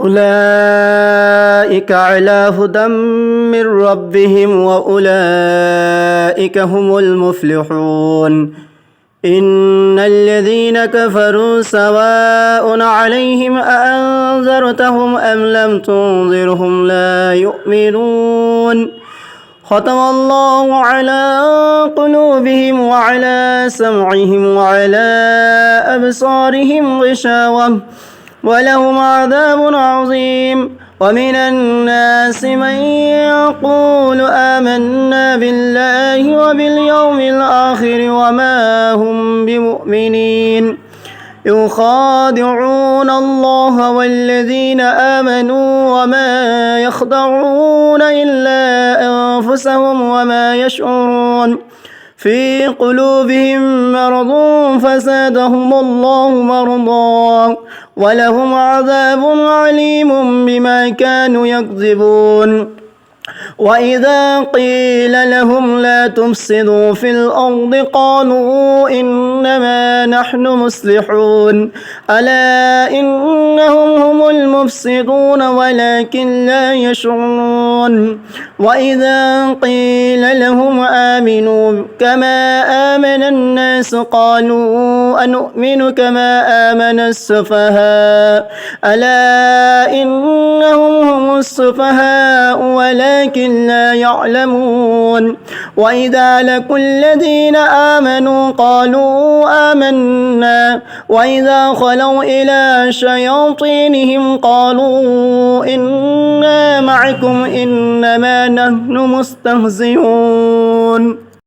أولئك على هدى من ربهم وأولئك هم المفلحون إن الذين كفروا سواء عليهم أأنذرتهم أم لم تنذرهم لا يؤمنون ختم الله على قلوبهم وعلى سمعهم وعلى أبصارهم غشاوة ولهم عذاب عظيم ومن الناس من يقول آمنا بالله وباليوم الآخر وما هم بمؤمنين يخادعون الله والذين آمنوا وما يخدعون إلا أنفسهم وما يشعرون في قلوبهم مرض فزادهم الله مرضا ولهم عذاب عليم بما كانوا يكذبون وإذا قيل لهم لا تفسدوا في الأرض قالوا إنما نحن مصلحون ألا إنهم هم المفسدون ولكن لا يشعرون وإذا قيل لهم آمنوا كما آمن الناس قالوا أنؤمن كما آمن السفهاء ألا إنهم هم السفهاء ولكن لا يعلمون وإذا لقوا الذين آمنوا قالوا آمنا وإذا خلوا إلى شياطينهم قالوا إنا معكم إنما نحن مستهزئون